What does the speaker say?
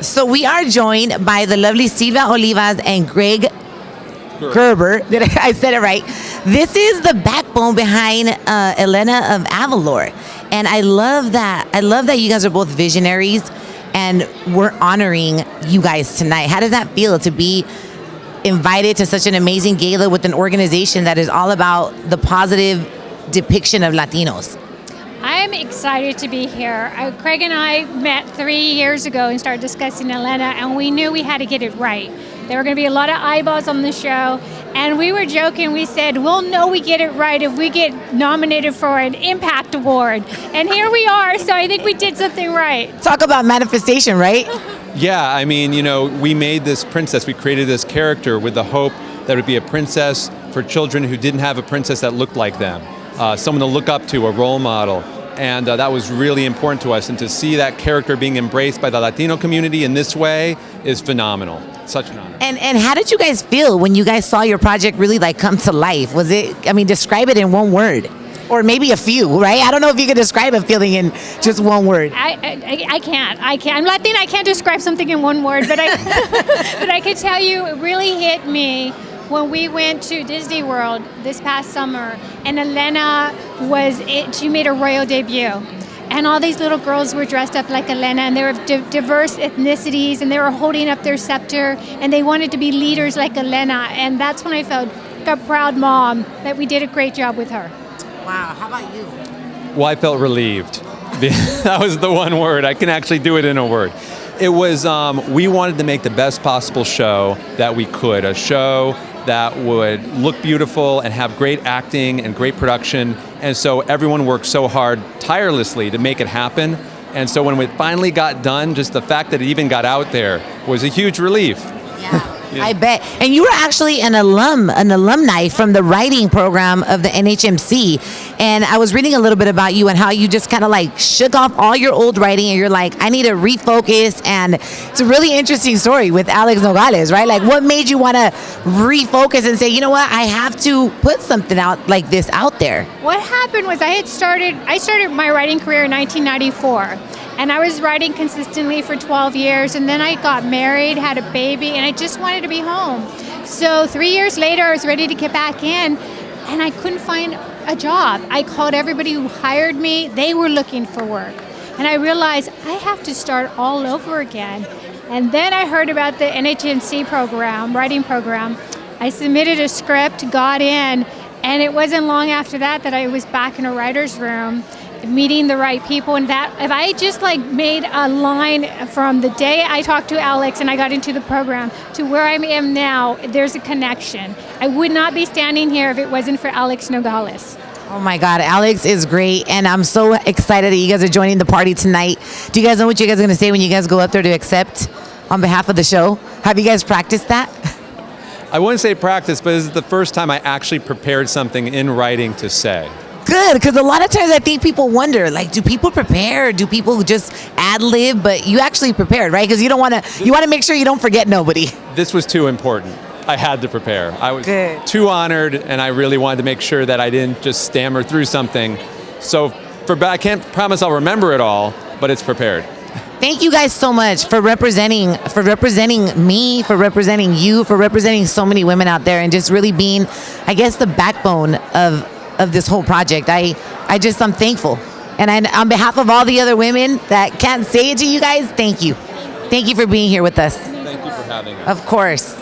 So we are joined by the lovely Silvia Olivas and Greg Gerber. I said it right. This is the backbone behind Elena of Avalor. And I love that. I love that you guys are both visionaries and we're honoring you guys tonight. How does that feel to be invited to such an amazing gala with an organization that is all about the positive depiction of Latinos? I'm excited to be here. Craig and I met 3 years ago and started discussing Elena, and we knew we had to get it right. There were going to be a lot of eyeballs on the show, and we were joking. We said, we'll know we get it right if we get nominated for an Impact Award. And here we are, so I think we did something right. Talk about manifestation, right? Yeah, I mean, we made this princess, we created this character with the hope that it would be a princess for children who didn't have a princess that looked like them. Someone to look up to, a role model. And that was really important to us. And to see that character being embraced by the Latino community in this way is phenomenal. Such an honor. And how did you guys feel when you guys saw your project really come to life? Was it, describe it in one word. Or maybe a few, right? I don't know if you could describe a feeling in just one word. I can't. I'm Latina. I can't describe something in one word, but I can tell you it really hit me when we went to Disney World this past summer, and Elena she made a royal debut. And all these little girls were dressed up like Elena, and they were diverse ethnicities, and they were holding up their scepter, and they wanted to be leaders like Elena. And that's when I felt like a proud mom that we did a great job with her. Wow, how about you? Well, I felt relieved. That was the one word. I can actually do it in a word. It was, we wanted to make the best possible show that we could, a show that would look beautiful and have great acting and great production. And so everyone worked so hard, tirelessly, to make it happen. And so when it finally got done, just the fact that it even got out there was a huge relief. Yeah. I bet. And you were actually an alumni from the writing program of the NHMC. And I was reading a little bit about you and how you just kind of shook off all your old writing and you're like, I need to refocus. And it's a really interesting story with Alex Nogales, right? What made you want to refocus and say, you know what, I have to put something out like this out there? What happened was I started my writing career in 1994. And I was writing consistently for 12 years, and then I got married, had a baby, and I just wanted to be home. So 3 years later, I was ready to get back in, and I couldn't find a job. I called everybody who hired me. They were looking for work. And I realized I have to start all over again. And then I heard about the NHMC program, writing program. I submitted a script, got in, and it wasn't long after that I was back in a writer's room, meeting the right people. And that if I just made a line from the day I talked to Alex and I got into the program to where I am now, there's a connection. I would not be standing here if it wasn't for Alex Nogales. Oh my God, Alex is great, and I'm so excited that you guys are joining the party tonight. Do you guys know what you guys are going to say when you guys go up there to accept on behalf of the show? Have you guys practiced that? I wouldn't say practice, but this is the first time I actually prepared something in writing to say. Good, because a lot of times I think people wonder, do people prepare? Do people just ad-lib? But you actually prepared, right? Because you want to make sure you don't forget nobody. This was too important. I had to prepare. I was Good. Too honored, and I really wanted to make sure that I didn't just stammer through something. So I can't promise I'll remember it all, but it's prepared. Thank you guys so much for representing me, for representing you, for representing so many women out there, and just really being, I guess, the backbone of this whole project. I'm thankful. And on behalf of all the other women that can't say it to you guys, thank you. Thank you for being here with us. Thank you for having us. Of course.